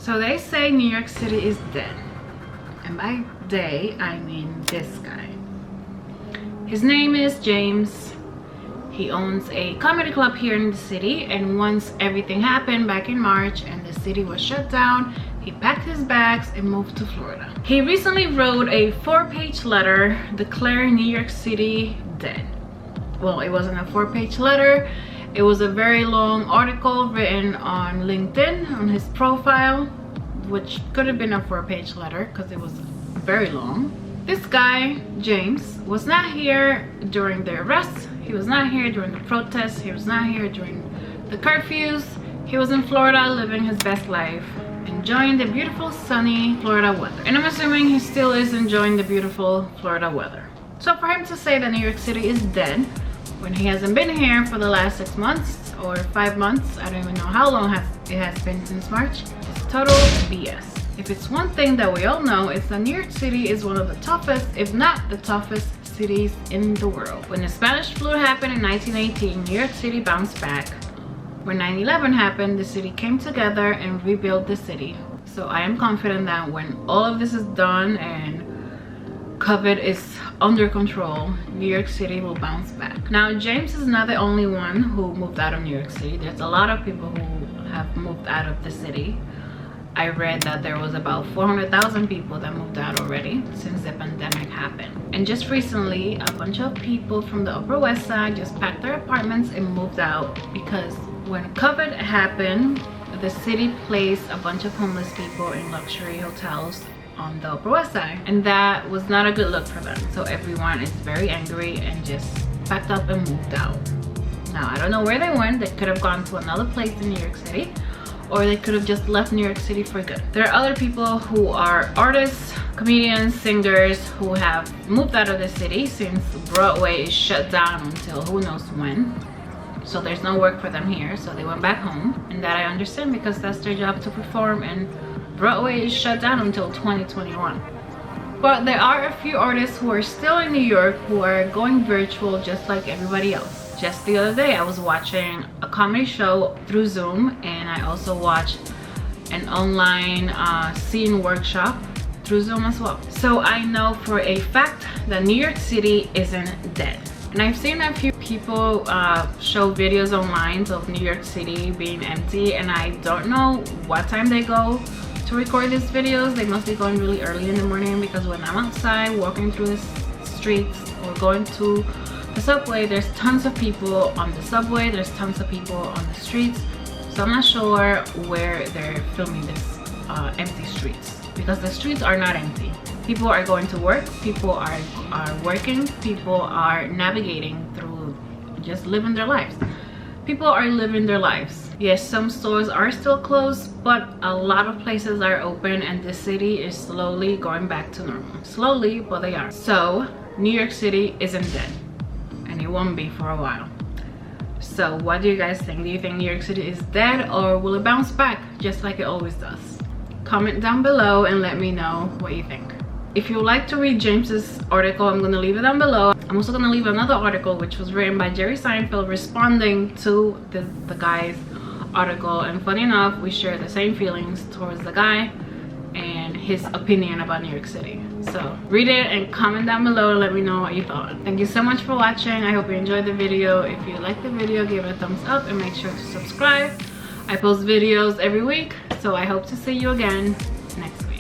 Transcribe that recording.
So they say New York City is dead. And by they, I mean this guy. His name is James. He owns a comedy club here in the city, and once everything happened back in March and the city was shut down, he packed his bags and moved to Florida. He recently wrote a 4-page letter declaring New York City dead. Well, it wasn't a 4-page letter. It was a very long article written on LinkedIn on his profile, which could have been a 4-page letter because it was very long. This guy, James, was not here during the arrests. He was not here during the protests. He was not here during the curfews. He was in Florida living his best life, enjoying the beautiful sunny Florida weather. And I'm assuming he still is enjoying the beautiful Florida weather. So for him to say that New York City is dead when he hasn't been here for the last 6 months or 5 months, I don't even know how long it has been since March, it's total BS. If it's one thing that we all know, it's that New York City is one of the toughest, if not the toughest, cities in the world. When the Spanish flu happened in 1918, New York City bounced back. When 9/11 happened, the city came together and rebuilt the city. So I am confident that when all of this is done and COVID is under control, New York City will bounce back. Now, James is not the only one who moved out of New York City. There's a lot of people who have moved out of the city. I read that there was about 400,000 people that moved out already since the pandemic happened. And just recently, a bunch of people from the Upper West Side just packed their apartments and moved out because when COVID happened, the city placed a bunch of homeless people in luxury hotels on the Upper West Side, and that was not a good look for them. So everyone is very angry and just packed up and moved out. Now, I don't know where they went. They could have gone to another place in New York City, or they could have just left New York City for good. There are other people who are artists, comedians, singers who have moved out of the city since Broadway is shut down until who knows when. So there's no work for them here, so they went back home, and that I understand because that's their job to perform, and Broadway is shut down until 2021. But there are a few artists who are still in New York who are going virtual just like everybody else. Just the other day I was watching a comedy show through Zoom, and I also watched an online scene workshop through Zoom as well. So I know for a fact that New York City isn't dead. And I've seen a few people show videos online of New York City being empty, and I don't know what time they go to record these videos. They must be going really early in the morning, because when I'm outside walking through the streets or going to the subway, there's tons of people on the subway, there's tons of people on the streets. So I'm not sure where they're filming this empty streets, because the streets are not empty. People are going to work, people are working, people are navigating through, just living their lives. People are living their lives. Yes, some stores are still closed, but a lot of places are open, and the city is slowly going back to normal. Slowly, but they are. So New York City isn't dead, and it won't be for a while. So what do you guys think? Do you think New York City is dead, or will it bounce back just like it always does? Comment down below and let me know what you think. If you would like to read James's article, I'm going to leave it down below. I'm also going to leave another article which was written by Jerry Seinfeld responding to the guy's article, and funny enough, we share the same feelings towards the guy and his opinion about New York City. So read it and comment down below and let me know what you thought. Thank you so much for watching. I hope you enjoyed the video. If you liked the video, give it a thumbs up and make sure to subscribe. I post videos every week, so I hope to see you again next week.